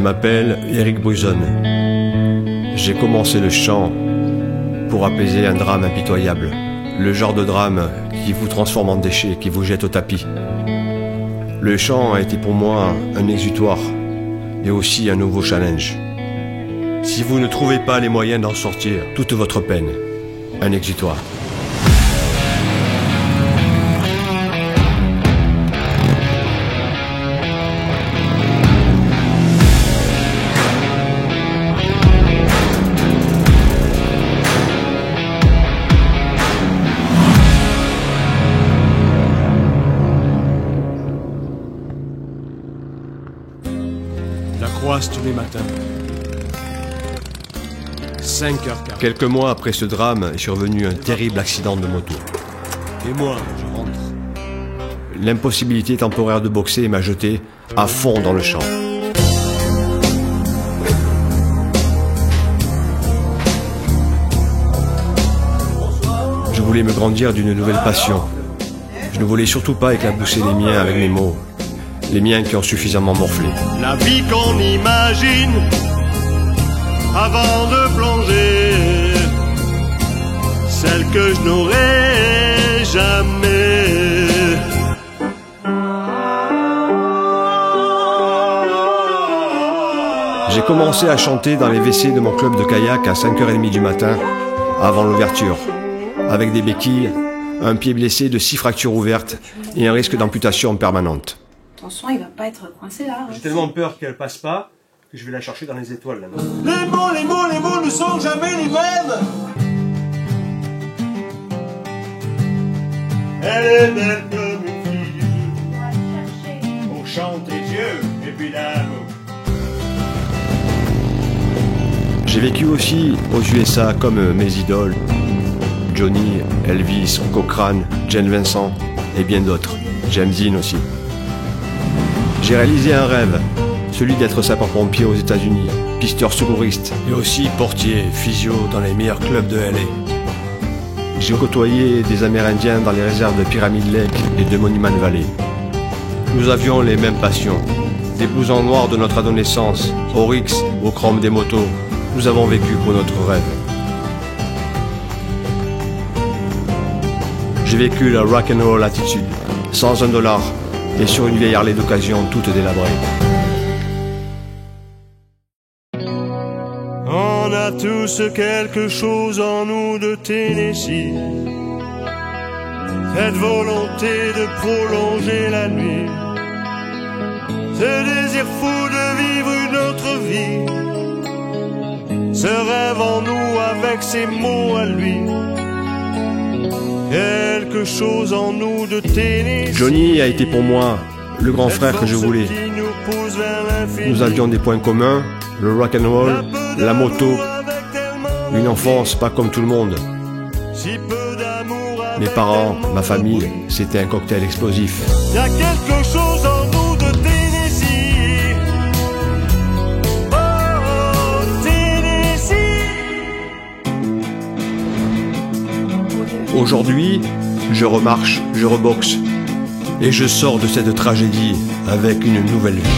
m'appelle Éric Bruzone. J'ai commencé le chant pour apaiser un drame impitoyable. Le genre de drame qui vous transforme en déchet, qui vous jette au tapis. Le chant a été pour moi un exutoire et aussi un nouveau challenge. Si vous ne trouvez pas les moyens d'en sortir, toute votre peine, un exutoire. La croise tous les matins. 5h40. Quelques mois après ce drame est survenu un terrible accident de moto. Et moi, je rentre. L'impossibilité temporaire de boxer m'a jeté à fond dans le chant. Je voulais me grandir d'une nouvelle passion. Je ne voulais surtout pas éclabousser les miens avec mes mots. Les miens qui ont suffisamment morflé. La vie qu'on imagine avant de plonger, celle que je n'aurai jamais. J'ai commencé à chanter dans les WC de mon club de kayak à 5h30 du matin, avant l'ouverture, avec des béquilles, un pied blessé de 6 fractures ouvertes et un risque d'amputation permanente. Attention, il va pas être coincé là. J'ai tellement peur qu'elle passe pas que je vais la chercher dans les étoiles là-bas. Les mots ne sont jamais les mêmes. Elle est belle comme une fille du jeu. On chante des yeux et puis l'amour. J'ai vécu aussi aux USA comme mes idoles, Johnny, Elvis, Cochrane, Jane Vincent et bien d'autres, James Dean aussi. J'ai réalisé un rêve, celui d'être sapeur-pompier aux États-Unis, pisteur secouriste et aussi portier, physio dans les meilleurs clubs de LA. J'ai côtoyé des Amérindiens dans les réserves de Pyramid Lake et de Monument Valley. Nous avions les mêmes passions, des blousons noirs de notre adolescence, Oryx au chrome des motos. Nous avons vécu pour notre rêve. J'ai vécu la rock'n'roll attitude, sans $1 et sur une vieille Harley d'occasion toute délabrée. On a tous quelque chose en nous de Tennessee, cette volonté de prolonger la nuit, ce désir fou de vivre une autre vie, ce rêve en nous avec ses mots à lui. Quelque chose en nous de Tennessee. Johnny a été pour moi le grand frère que je voulais. Nous avions des points communs, le rock'n'roll, la moto, une enfance pas comme tout le monde. Mes parents, ma famille, c'était un cocktail explosif. Il y a quelque chose en nous de Tennessee. Oh, Tennessee. Aujourd'hui, je remarche, je reboxe et je sors de cette tragédie avec une nouvelle vie.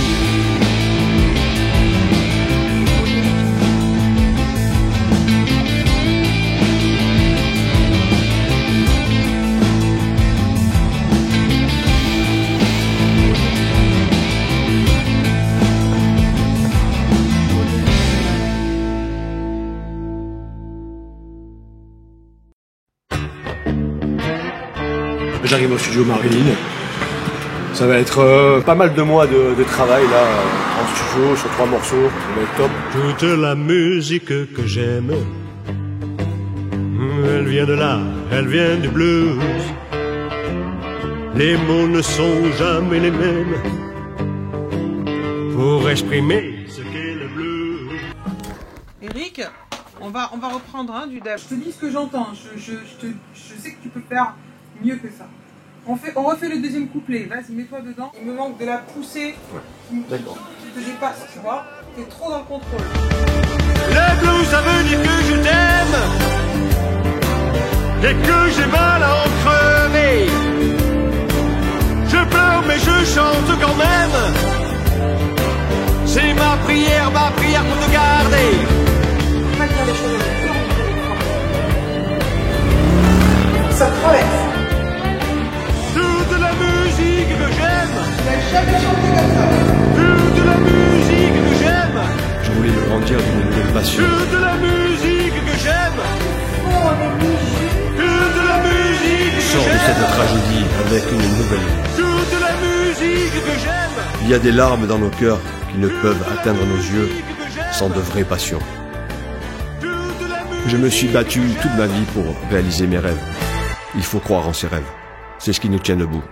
J'arrive au studio Marilyn. Ça va être pas mal de mois de travail là, en studio, sur 3 morceaux, ça va être top. Toute la musique que j'aime, elle vient de là, elle vient du blues. Les mots ne sont jamais les mêmes pour exprimer ce qu'est le blues. Eric, on va reprendre du dab. Je te dis ce que j'entends, je sais que tu peux faire mieux que ça. On refait le deuxième couplet, vas-y, mets-toi dedans. Il me manque de la poussée qui te dépasse, tu vois. T'es trop dans le contrôle. Le blues, ça veut dire que je t'aime et que j'ai mal à en crever. Je pleure mais je chante quand même. C'est ma prière pour te garder. Pas dire les choses avec toi, ça traverse. Toute la musique que j'aime. Tu n'as jamais chanté comme ça. Toute la musique que j'aime. Je voulais le grandir d'une nouvelle passion. Toute la musique que j'aime. Toute la musique que Sors de j'aime. cette tragédie avec une nouvelle. Toute la musique que j'aime. Il y a des larmes dans nos cœurs qui ne peuvent atteindre nos yeux sans de vraies passions. Je me suis battu toute ma vie pour réaliser mes rêves. Il faut croire en ses rêves. C'est ce qui nous tient debout.